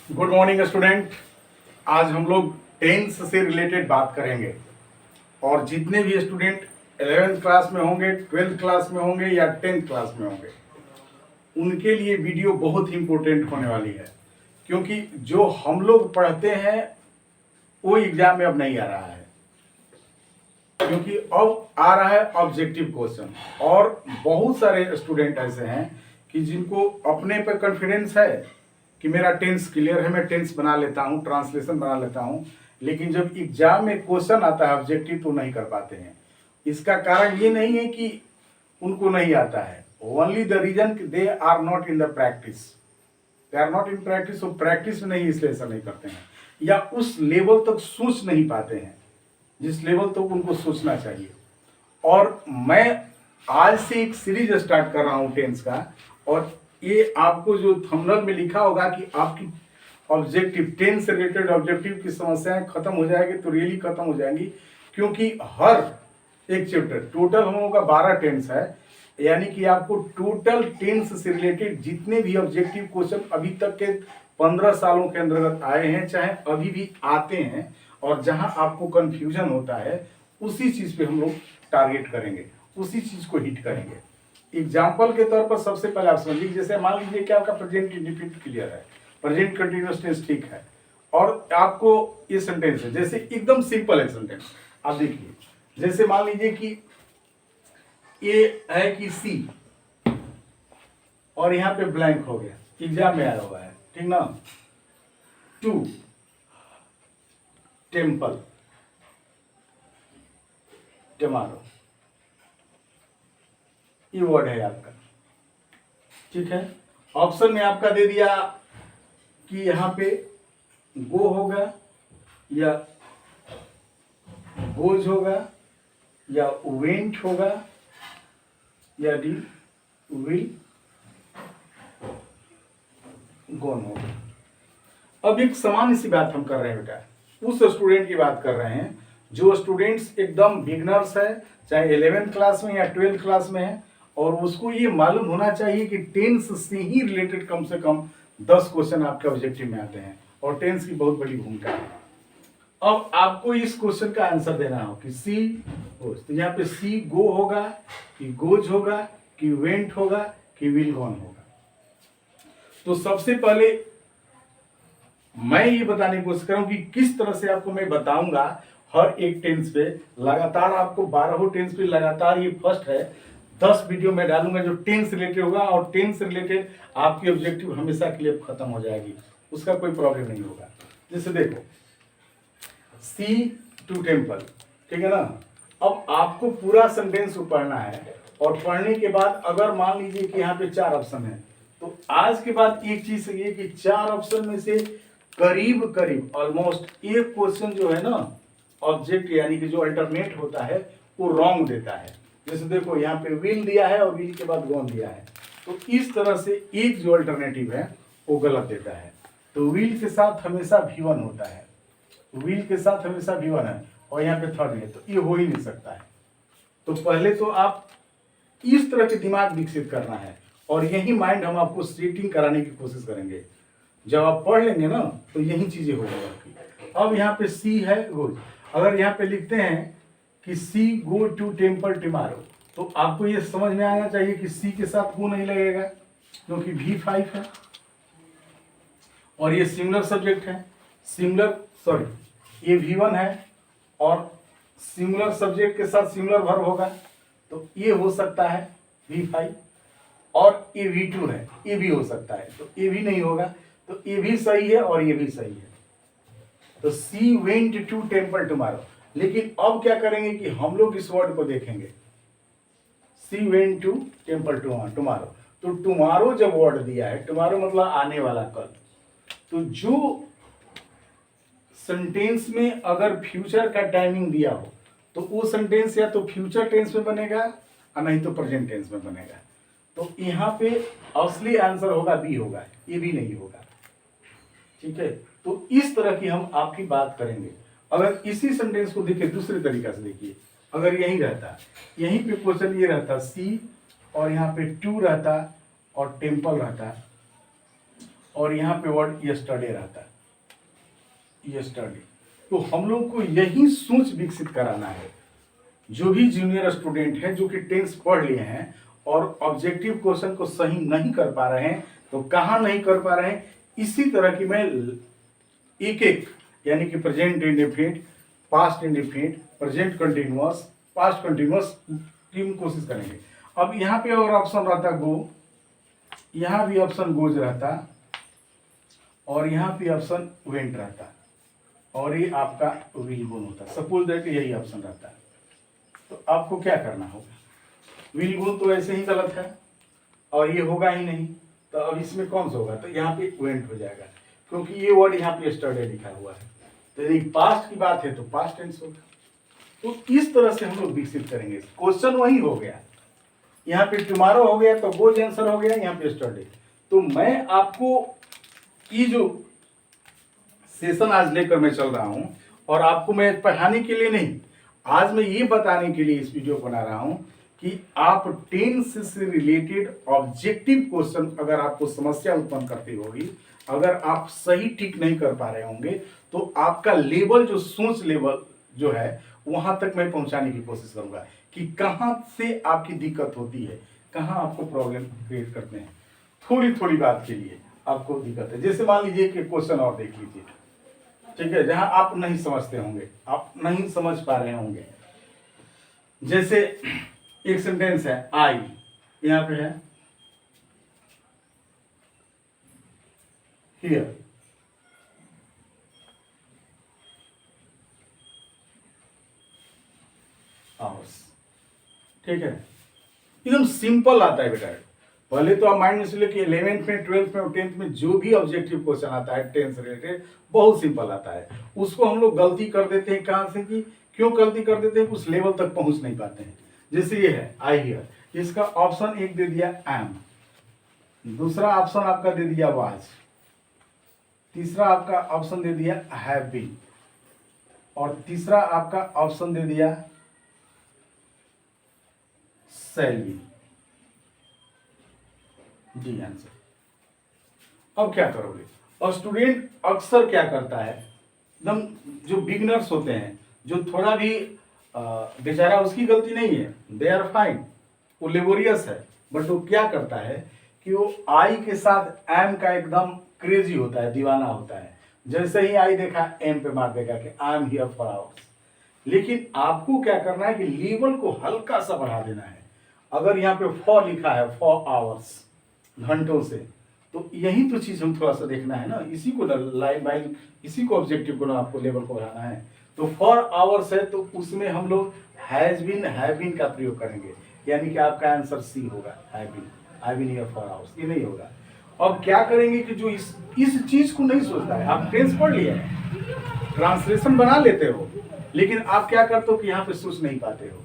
Good morning student. आज हम लोग टेंस से रिलेटेड बात करेंगे और जितने भी स्टूडेंट 11th क्लास में होंगे, 12th क्लास में होंगे या 10th क्लास में होंगे, उनके लिए वीडियो बहुत ही इम्पोर्टेंट होने वाली है, क्योंकि जो हम लोग पढ़ते हैं वो एग्जाम में अब नहीं आ रहा है, क्योंकि अब आ रहा है ऑब्जेक्टिव क्वेश्चन। और बहुत सारे स्टूडेंट ऐसे हैं कि जिनको अपने पे कॉन्फिडेंस है कि मेरा टेंस क्लियर है, मैं टेंस बना लेता हूँ, ट्रांसलेशन बना लेता हूँ, लेकिन जब एग्जाम में क्वेश्चन आता है ऑब्जेक्टिव तो नहीं कर पाते हैं। इसका कारण ये नहीं है कि उनको नहीं आता है, only the reason they are not in the practice, they are not in practice. वो प्रैक्टिस में नहीं, इसलिए ऐसा नहीं करते हैं, या उस लेवल तक सोच नहीं पाते हैं जिस लेवल तक उनको सोचना चाहिए। और मैं आज से एक सीरीज स्टार्ट कर रहा हूँ टेंस का, और ये आपको जो थंबनेल में लिखा होगा कि आपकी ऑब्जेक्टिव, टेंस से रिलेटेड ऑब्जेक्टिव की समस्याएं खत्म हो जाएगी, तो रियली खत्म हो जाएंगी, क्योंकि हर एक चैप्टर, टोटल हम लोगों का 12 टेंस है, यानी कि आपको टोटल टेंस से रिलेटेड जितने भी ऑब्जेक्टिव क्वेश्चन अभी तक के 15 सालों के अंतर्गत आए हैं, चाहे अभी भी आते हैं, और जहां आपको कंफ्यूजन होता है, उसी चीज पे हम लोग टारगेट करेंगे, उसी चीज को हिट करेंगे। एग्जाम्पल के तौर पर सबसे पहले आप समझिए, जैसे मान लीजिए कि आपका प्रेजेंट इंडेफिनिट क्लियर है, प्रेजेंट कंटिन्यूअस टेंस ठीक है, और आपको ये सेंटेंस है, जैसे एकदम सिंपल है सेंटेंस। आप देखिए, जैसे मान लीजिए कि ये है कि सी, और यहाँ पे ब्लैंक हो गया, एग्जाम में आया हुआ है, ठीक ना। टू टेम्पल टमारो, ये वर्ड है आपका, ठीक है। ऑप्शन में आपका दे दिया कि यहाँ पे गो होगा या गोज होगा या वेंट होगा या डी विल गोन होगा। अब एक सामान्य सी बात हम कर रहे हैं बेटा, उस स्टूडेंट की बात कर रहे हैं जो स्टूडेंट्स एकदम बिगनर्स है, चाहे 11th क्लास में या 12th क्लास में है, और उसको ये मालूम होना चाहिए कि टेंस से ही रिलेटेड कम से कम 10 क्वेश्चन आपके ऑब्जेक्टिव में आते हैं, और टेंस की बहुत बड़ी भूमिका है। अब आपको इस क्वेश्चन का आंसर देना हो कि सी गोज, तो यहाँ पे सी गो होगा कि गोज होगा कि वेंट होगा कि विल गॉन होगा। तो सबसे पहले मैं ये बताने की कोशिश करूं कि किस तरह से आपको मैं बताऊंगा हर एक टेंस पे लगातार, आपको 12 टेंस पे लगातार, ये फर्स्ट है, 10 वीडियो मैं डालूंगा जो टेंस रिलेटेड होगा, और टेंस रिलेटेड आपकी ऑब्जेक्टिव हमेशा के लिए खत्म हो जाएगी, उसका कोई प्रॉब्लम नहीं होगा। जैसे देखो, सी टू टेम्पल, ठीक है ना। अब आपको पूरा सेंटेंस पढ़ना है, और पढ़ने के बाद अगर मान लीजिए कि यहाँ पे 4 ऑप्शन है, तो आज के बाद एक चीज ये कि 4 ऑप्शन में से करीब करीब ऑलमोस्ट एक क्वेश्चन जो है ना ऑब्जेक्ट, यानी कि जो अल्टरनेट होता है, वो रॉन्ग देता है। जैसे देखो, यहाँ पे विल दिया है और विल के बाद गॉन दिया है, तो इस तरह से एक जो अल्टरनेटिव है वो गलत देता है। तो विल के साथ हमेशा V1 होता है, विल के साथ हमेशा V1 है, और यहाँ पे थर्ड है, तो ये हो ही नहीं सकता है। तो पहले तो आप इस तरह के दिमाग विकसित करना है, और यही माइंड हम आपको सेटिंग कराने की कोशिश करेंगे। जब आप पढ़ लेंगे ना, तो यही चीजें हो जाएगी आपकी। अब यहाँ पे सी है गोज, अगर यहाँ पे लिखते हैं कि सी गो टू टेम्पल टुमारो, तो आपको ये समझ में आना चाहिए कि सी के साथ गो नहीं लगेगा, क्योंकि V5 है, और ये सिमिलर सब्जेक्ट है, ये V1 है, और सिमिलर सब्जेक्ट के साथ सिमिलर वर्ब होगा, तो ये हो सकता है V5, और ये V2 है, ये भी हो सकता है, तो ये भी नहीं होगा, तो ये भी सही है और ये भी सही है। तो she went to temple tomorrow. लेकिन अब क्या करेंगे कि हम लोग इस वर्ड को देखेंगे, she went to temple tomorrow. तो टुमारो जब वर्ड दिया है, टुमारो मतलब आने वाला कल, तो जो सेंटेंस में अगर फ्यूचर का टाइमिंग दिया हो, तो वो सेंटेंस या तो फ्यूचर टेंस में बनेगा और नहीं तो प्रेजेंट टेंस में बनेगा। तो यहाँ पे असली आंसर होगा बी होगा, ये भी नहीं होगा, ठीक है। तो इस तरह की हम आपकी बात करेंगे। अगर इसी सेंटेंस को देखिए दूसरे तरीका से, देखिए अगर यही रहता, यहीं पे क्वेश्चन ये रहता सी, और यहाँ पे टू रहता और टेम्पल रहता, और यहाँ पे वर्ड यस्टरडे रहता है, यस्टरडे। तो हम लोग को यही सोच विकसित कराना है। जो भी जूनियर स्टूडेंट हैं जो कि टेंस पढ़ लिए हैं और ऑब्जेक्टिव क्वेश्चन को सही नहीं कर पा रहे हैं, तो कहाँ नहीं कर पा रहे हैं, इसी तरह की मैं एक एक यानी कि present indefinite, past indefinite, present continuous, past continuous की कोशिश करेंगे। अब यहाँ पे और ऑप्शन रहता गो, यहाँ भी ऑप्शन गोज रहता और यहाँ पे ऑप्शन वेंट रहता और ये आपका विल गुण होता। सपोज दैट यही ऑप्शन रहता है, तो आपको क्या करना होगा? विल गुण तो ऐसे ही गलत है और ये होगा ही नहीं, तो अब इसमें कौन सा होगा? तो यहाँ पे वेंट हो जाएगा, क्योंकि ये वर्ड यहाँ पे यस्टरडे लिखा हुआ है। तो यदि पास्ट की बात है तो पास्ट टेंस होगा। तो इस तरह से हम लोग विकसित करेंगे। क्वेश्चन वही हो गया, यहाँ पे टुमारो हो गया तो गोज आंसर हो गया, यहाँ पे यस्टरडे। तो मैं आपको ये जो सेशन आज लेकर मैं चल रहा हूं, और आपको मैं पढ़ाने के लिए नहीं, आज मैं ये बताने के लिए इस वीडियो बना रहा हूं कि आप टेंस से रिलेटेड ऑब्जेक्टिव क्वेश्चन अगर आपको समस्या उत्पन्न करती होगी, अगर आप सही ठीक नहीं कर पा रहे होंगे, तो आपका लेवल जो सोच लेवल जो है वहां तक मैं पहुंचाने की कोशिश करूंगा कि कहां से आपकी दिक्कत होती है, कहां आपको प्रॉब्लम क्रिएट करते हैं। थोड़ी थोड़ी बात के लिए आपको दिक्कत है। जैसे मान लीजिए कि क्वेश्चन और देख लीजिए, ठीक है, जहां आप नहीं समझते होंगे, आप नहीं समझ पा रहे होंगे। जैसे एक सेंटेंस है आई, यहां पे है हियर, आवर्स, ठीक है, एकदम सिंपल आता है बेटा। पहले तो आप माइंड में से कि 11th में, 12th में और 10th में जो भी ऑब्जेक्टिव क्वेश्चन आता है टेंस रिलेटेड, बहुत सिंपल आता है। उसको हम लोग गलती कर देते हैं। कहां से कि क्यों गलती कर देते हैं? उस लेवल तक पहुंच नहीं पाते हैं। जैसे ये है आई हियर, इसका ऑप्शन एक दे दिया एम, दूसरा ऑप्शन आपका दे दिया वाज, तीसरा आपका ऑप्शन दे दिया हैव बीन, और तीसरा आपका ऑप्शन दे दिया शैल बी। Ji answer. अब क्या करोगे? और स्टूडेंट अक्सर क्या करता है, एकदम जो बिगनर्स होते हैं, जो थोड़ा भी बेचारा, उसकी गलती नहीं है, दे आर फाइन, वो लेबोरियस है, बट वो क्या करता है कि वो आई के साथ एम का एकदम क्रेजी होता है, दीवाना होता है। जैसे ही आई देखा एम पे मार देगा कि I am here for hours. लेकिन आपको क्या करना है कि लेवल को हल्का सा बढ़ा देना है। अगर यहाँ पे फॉर लिखा है, फॉर आवर्स, घंटों से, तो यही तो चीज हम थोड़ा सा देखना है ना, इसी को लाइन बाय इसी को ऑब्जेक्टिव को ना आपको लेवल को बढ़ाना है। तो फॉर आवर्स है तो उसमें हम लोग हैज बीन, हैव बीन का प्रयोग करेंगे, यानी कि आपका आंसर सी होगा, have been, I been here for hours, ये नहीं होगा। अब क्या करेंगे कि जो इस चीज को नहीं सोचता है, आप टेंस पढ़ लिया है, ट्रांसलेशन बना लेते हो, लेकिन आप क्या करते हो कि यहाँ पे सोच नहीं पाते हो।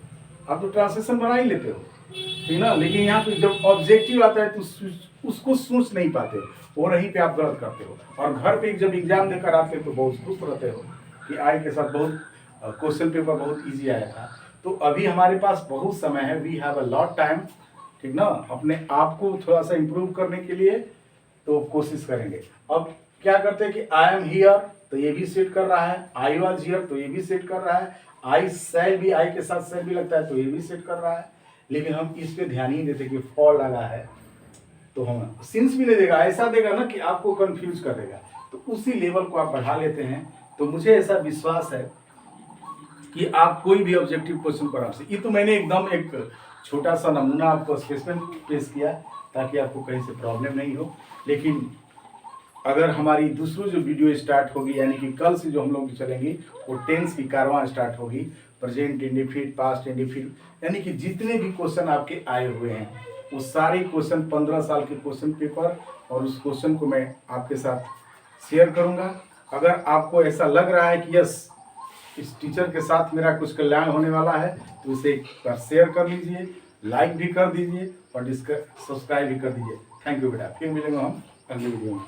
आप तो ट्रांसलेशन बना ही लेते हो, ठीक ना, लेकिन यहाँ पे जब ऑब्जेक्टिव आता है तो उसको सोच नहीं पाते हो, और यहीं पे आप गलत करते हो। और घर पे जब एग्जाम देकर आते हो तो बहुत खुश रहते हो कि आई के साथ बहुत क्वेश्चन पेपर बहुत इजी आया था। तो अभी हमारे पास बहुत समय है, we have a lot time, ठीक ना, अपने आप को थोड़ा सा इम्प्रूव करने के लिए तो कोशिश करेंगे। अब क्या करते हैं कि आई एम हियर, तो ये भी सेट कर रहा है, आई वाज हियर, तो ये भी सेट कर रहा है, आई शैल भी, आई के साथ शैल भी लगता है तो ये भी सेट कर रहा है। लेकिन हम इस पे ध्यान ही देते कि फॉर लगा है तो हम सिंस भी नहीं देगा, ऐसा देगा ना कि आपको कंफ्यूज कर देगा। तो उसी लेवल को आप बढ़ा लेते हैं। तो मुझे ऐसा विश्वास है कि आप कोई भी ऑब्जेक्टिव क्वेश्चन पर आपसे, ये तो मैंने एकदम एक छोटा सा नमूना आपको स्पेसिफिक पेश किया ताकि आपको कहीं से प्रॉब्लम नहीं हो। लेकिन अगर हमारी दूसरी जो वीडियो स्टार्ट होगी, यानी कि कल से जो हम लोग चलेंगी, वो टेंस की कारवां स्टार्ट होगी, प्रेजेंट इंडेफिनिट, पास्ट इंडेफिनिट, यानी कि जितने भी क्वेश्चन आपके आए हुए हैं वो सारे क्वेश्चन 15 साल के क्वेश्चन पेपर, और उस क्वेश्चन को मैं आपके साथ शेयर करूंगा। अगर आपको ऐसा लग रहा है कि यस, इस टीचर के साथ मेरा कुछ कल्याण होने वाला है, तो इसे एक बार शेयर कर लीजिए, लाइक भी कर दीजिए और सब्सक्राइब भी कर दीजिए। थैंक यू बेटा, फिर मिलेंगे हम अगली वीडियो में।